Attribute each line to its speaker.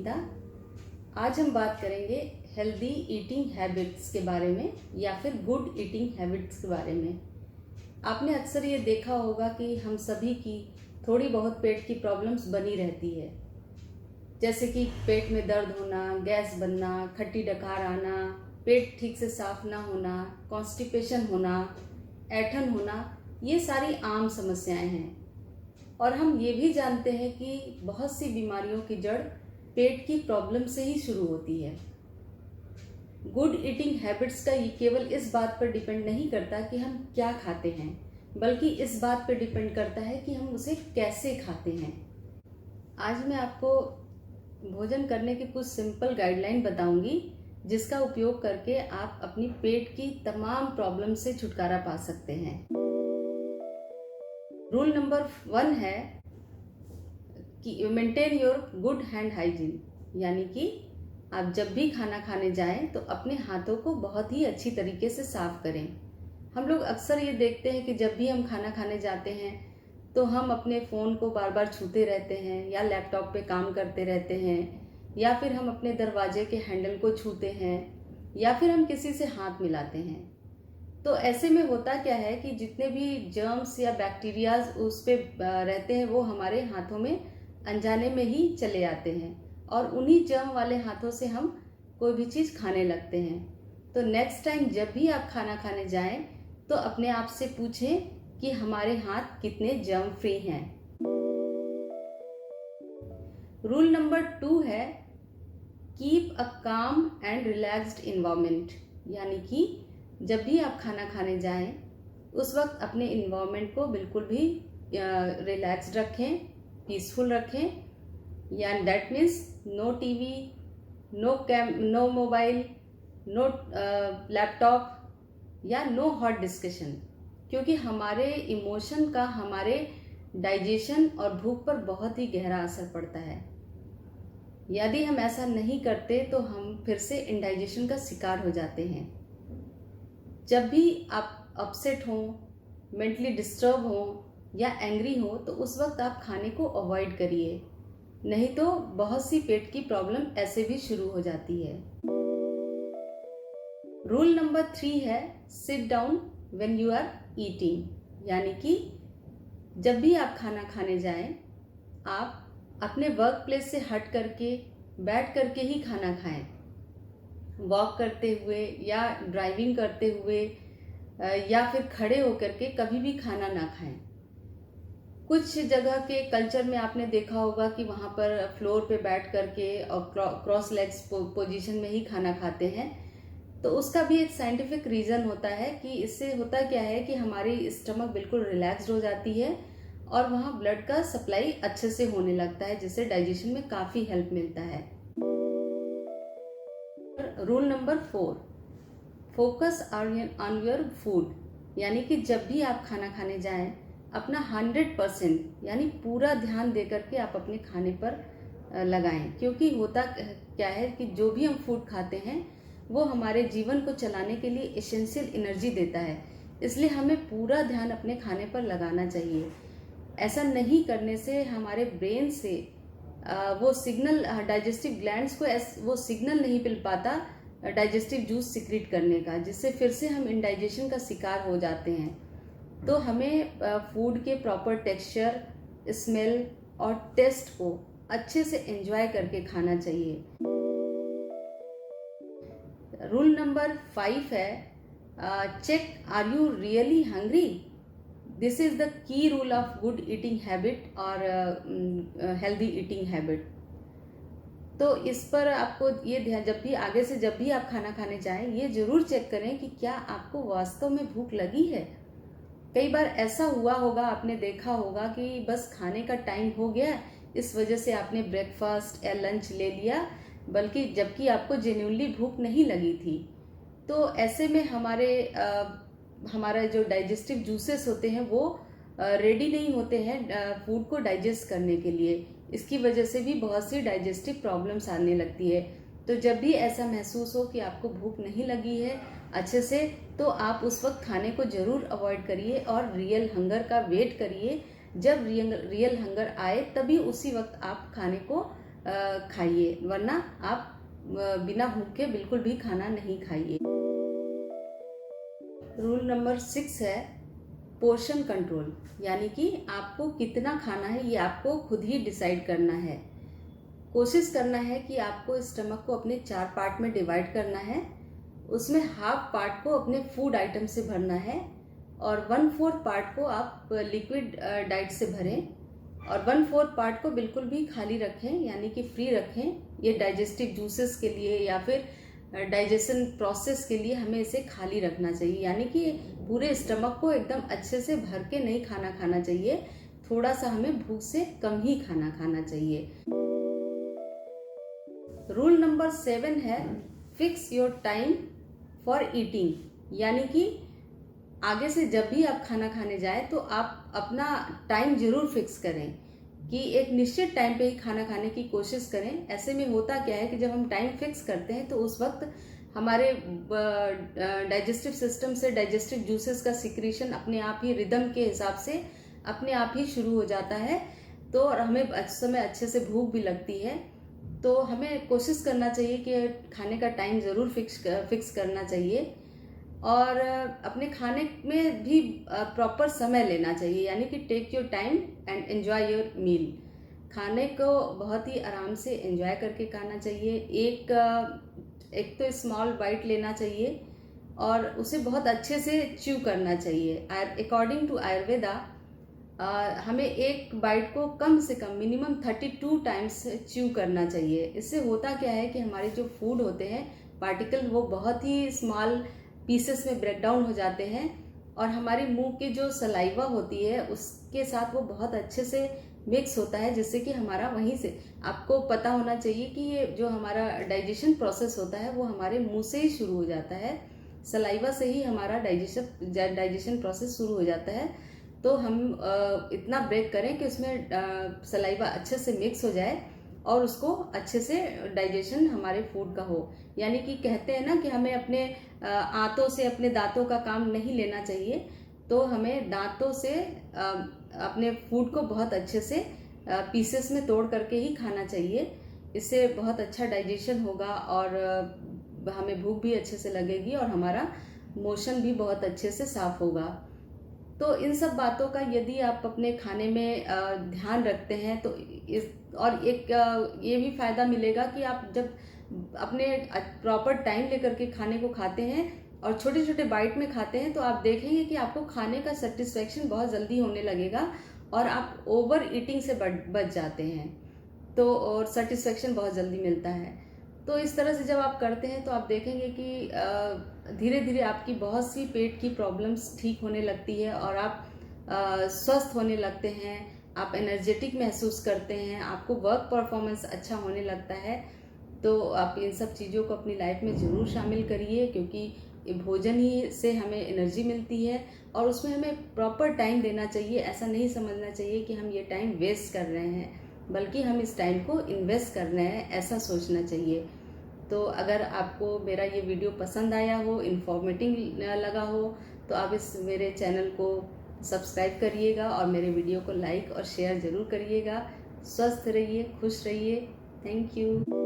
Speaker 1: गीता। आज हम बात करेंगे हेल्दी ईटिंग हैबिट्स के बारे में या फिर गुड ईटिंग हैबिट्स के बारे में। आपने अक्सर ये देखा होगा कि हम सभी की थोड़ी बहुत पेट की प्रॉब्लम्स बनी रहती है, जैसे कि पेट में दर्द होना, गैस बनना, खट्टी डकार आना, पेट ठीक से साफ ना होना, कॉन्स्टिपेशन होना, ऐंठन होना। ये सारी आम समस्याएं हैं और हम ये भी जानते हैं कि बहुत सी बीमारियों की जड़ पेट की प्रॉब्लम से ही शुरू होती है। गुड ईटिंग हैबिट्स का ये केवल इस बात पर डिपेंड नहीं करता कि हम क्या खाते हैं, बल्कि इस बात पर डिपेंड करता है कि हम उसे कैसे खाते हैं। आज मैं आपको भोजन करने की कुछ सिंपल गाइडलाइन बताऊंगी, जिसका उपयोग करके आप अपनी पेट की तमाम प्रॉब्लम से छुटकारा पा सकते हैं। रूल नंबर 1 है कि maintain your good hand hygiene, यानी कि आप जब भी खाना खाने जाएं तो अपने हाथों को बहुत ही अच्छी तरीके से साफ करें। हम लोग अक्सर ये देखते हैं कि जब भी हम खाना खाने जाते हैं तो हम अपने फ़ोन को बार बार छूते रहते हैं या लैपटॉप पे काम करते रहते हैं, या फिर हम अपने दरवाजे के हैंडल को छूते हैं, या फिर हम किसी से हाथ मिलाते हैं। तो ऐसे में होता क्या है कि जितने भी जर्म्स या बैक्टीरियाज उस पे रहते हैं वो हमारे हाथों में अनजाने में ही चले आते हैं और उन्हीं जर्म वाले हाथों से हम कोई भी चीज़ खाने लगते हैं। तो नेक्स्ट टाइम जब भी आप खाना खाने जाएं तो अपने आप से पूछें कि हमारे हाथ कितने जर्म फ्री हैं। रूल नंबर 2 है कीप अ काम एंड रिलैक्स्ड इन्वायरमेंट, यानी कि जब भी आप खाना खाने जाएं उस वक्त अपने इन्वायरमेंट को बिल्कुल भी रिलैक्स्ड रखें, पीसफुल रखें। या that means no TV, no mobile, no laptop या नो हॉट डिस्कशन, क्योंकि हमारे इमोशन का हमारे डाइजेशन और भूख पर बहुत ही गहरा असर पड़ता है। यदि हम ऐसा नहीं करते तो हम फिर से इंडाइजेशन का शिकार हो जाते हैं। जब भी आप अपसेट हों, मेंटली डिस्टर्ब हों या एंग्री हो तो उस वक्त आप खाने को अवॉइड करिए, नहीं तो बहुत सी पेट की प्रॉब्लम ऐसे भी शुरू हो जाती है। रूल नंबर 3 है sit down when you are eating, यानी कि जब भी आप खाना खाने जाएं आप अपने वर्क प्लेस से हट करके बैठ करके ही खाना खाएं। वॉक करते हुए या ड्राइविंग करते हुए या फिर खड़े होकर के कभी भी खाना ना खाएं। कुछ जगह के कल्चर में आपने देखा होगा कि वहाँ पर फ्लोर पे बैठ करके और क्रॉस लेग्स पोजीशन में ही खाना खाते हैं। तो उसका भी एक साइंटिफिक रीज़न होता है कि इससे होता क्या है कि हमारी स्टमक बिल्कुल रिलैक्स्ड हो जाती है और वहाँ ब्लड का सप्लाई अच्छे से होने लगता है, जिससे डाइजेशन में काफ़ी हेल्प मिलता है। Rule number 4 focus on your food, यानी कि जब भी आप खाना खाने जाएं अपना 100% यानी पूरा ध्यान दे करके आप अपने खाने पर लगाएं, क्योंकि होता क्या है कि जो भी हम फूड खाते हैं वो हमारे जीवन को चलाने के लिए एसेंशियल एनर्जी देता है, इसलिए हमें पूरा ध्यान अपने खाने पर लगाना चाहिए। ऐसा नहीं करने से हमारे ब्रेन से वो सिग्नल डाइजेस्टिव ग्लैंड्स को वो सिग्नल नहीं मिल पाता डाइजेस्टिव जूस सिक्रीट करने का, जिससे फिर से हम इंडाइजेशन का शिकार हो जाते हैं। तो हमें फूड के प्रॉपर टेक्सचर, स्मेल और टेस्ट को अच्छे से एंजॉय करके खाना चाहिए। रूल नंबर 5 है check are you really hungry. This is the key rule of good eating habit और हेल्दी ईटिंग हैबिट। तो इस पर आपको ये ध्यान, जब भी आप खाना खाने जाएं ये जरूर चेक करें कि क्या आपको वास्तव में भूख लगी है। कई बार ऐसा हुआ होगा, आपने देखा होगा कि बस खाने का टाइम हो गया, इस वजह से आपने ब्रेकफास्ट या लंच ले लिया, बल्कि जबकि आपको जेन्युइनली भूख नहीं लगी थी। तो ऐसे में हमारा जो डाइजेस्टिव जूसेस होते हैं वो रेडी नहीं होते हैं फूड को डाइजेस्ट करने के लिए। इसकी वजह से भी बहुत सी डाइजेस्टिव प्रॉब्लम्स आने लगती है। तो जब भी ऐसा महसूस हो कि आपको भूख नहीं लगी है अच्छे से, तो आप उस वक्त खाने को जरूर अवॉइड करिए और रियल हंगर का वेट करिए। जब रियल हंगर आए तभी उसी वक्त आप खाने को खाइए, वरना आप बिना भूख के बिल्कुल भी खाना नहीं खाइए। रूल नंबर 6 है पोर्शन कंट्रोल, यानी कि आपको कितना खाना है ये आपको खुद ही डिसाइड करना है। कोशिश करना है कि आपको स्टमक को अपने 4 पार्ट में डिवाइड करना है, उसमें हाफ पार्ट को अपने फूड आइटम से भरना है और 1/4 पार्ट को आप लिक्विड डाइट से भरें और 1/4 पार्ट को बिल्कुल भी खाली रखें, यानी कि फ्री रखें। ये डाइजेस्टिव जूसेस के लिए या फिर डाइजेशन प्रोसेस के लिए हमें इसे खाली रखना चाहिए, यानी कि पूरे स्टमक को एकदम अच्छे से भर के नहीं खाना चाहिए, थोड़ा सा हमें भूख से कम ही खाना चाहिए। रूल नंबर 7 है fix your time for eating, यानी कि आगे से जब भी आप खाना खाने जाएं तो आप अपना टाइम जरूर फिक्स करें कि एक निश्चित टाइम पे ही खाना खाने की कोशिश करें। ऐसे में होता क्या है कि जब हम टाइम फिक्स करते हैं तो उस वक्त हमारे डाइजेस्टिव सिस्टम से डाइजेस्टिव जूसेस का सिक्रीशन अपने आप ही रिदम के हिसाब से अपने आप ही शुरू हो जाता है, तो और हमें उस समय अच्छे से भूख भी लगती है। तो हमें कोशिश करना चाहिए कि खाने का टाइम ज़रूर फिक्स करना चाहिए और अपने खाने में भी प्रॉपर समय लेना चाहिए, यानी कि take your time and enjoy your meal. खाने को बहुत ही आराम से एंजॉय करके खाना चाहिए। एक तो स्मॉल बाइट लेना चाहिए और उसे बहुत अच्छे से च्यू करना चाहिए। अकॉर्डिंग टू आयुर्वेदा हमें एक बाइट को कम से कम मिनिमम 32 टाइम्स च्यू करना चाहिए। इससे होता क्या है कि हमारे जो फूड होते हैं पार्टिकल वो बहुत ही स्मॉल पीसेस में ब्रेक डाउन हो जाते हैं और हमारे मुंह की जो सलाइवा होती है उसके साथ वो बहुत अच्छे से मिक्स होता है, जिससे कि हमारा वहीं से आपको पता होना चाहिए कि ये जो हमारा डाइजेशन प्रोसेस होता है वो हमारे मुंह से ही शुरू हो जाता है, सलाइवा से ही हमारा डाइजेशन प्रोसेस शुरू हो जाता है। तो हम इतना ब्रेक करें कि उसमें सलाइवा अच्छे से मिक्स हो जाए और उसको अच्छे से डाइजेशन हमारे फूड का हो। यानी कि कहते हैं ना कि हमें अपने आंतों से अपने दांतों का काम नहीं लेना चाहिए, तो हमें दांतों से अपने फूड को बहुत अच्छे से पीसेस में तोड़ करके ही खाना चाहिए। इससे बहुत अच्छा डाइजेशन होगा और हमें भूख भी अच्छे से लगेगी और हमारा मोशन भी बहुत अच्छे से साफ होगा। तो इन सब बातों का यदि आप अपने खाने में ध्यान रखते हैं तो ये भी फायदा मिलेगा कि आप जब अपने प्रॉपर टाइम लेकर के खाने को खाते हैं और छोटे छोटे बाइट में खाते हैं तो आप देखेंगे कि आपको खाने का सेटिस्फेक्शन बहुत जल्दी होने लगेगा और आप ओवर ईटिंग से बच जाते हैं, तो और सेटिस्फेक्शन बहुत जल्दी मिलता है। तो इस तरह से जब आप करते हैं तो आप देखेंगे कि धीरे धीरे आपकी बहुत सी पेट की प्रॉब्लम्स ठीक होने लगती है और आप स्वस्थ होने लगते हैं, आप एनर्जेटिक महसूस करते हैं, आपको वर्क परफॉर्मेंस अच्छा होने लगता है। तो आप इन सब चीज़ों को अपनी लाइफ में ज़रूर शामिल करिए, क्योंकि भोजन ही से हमें एनर्जी मिलती है और उसमें हमें प्रॉपर टाइम देना चाहिए। ऐसा नहीं समझना चाहिए कि हम ये टाइम वेस्ट कर रहे हैं, बल्कि हम इस टाइम को इन्वेस्ट कर रहे हैं, ऐसा सोचना चाहिए। तो अगर आपको मेरा ये वीडियो पसंद आया हो, इन्फॉर्मेटिव लगा हो, तो आप इस मेरे चैनल को सब्सक्राइब करिएगा और मेरे वीडियो को लाइक और शेयर ज़रूर करिएगा। स्वस्थ रहिए, खुश रहिए। Thank you.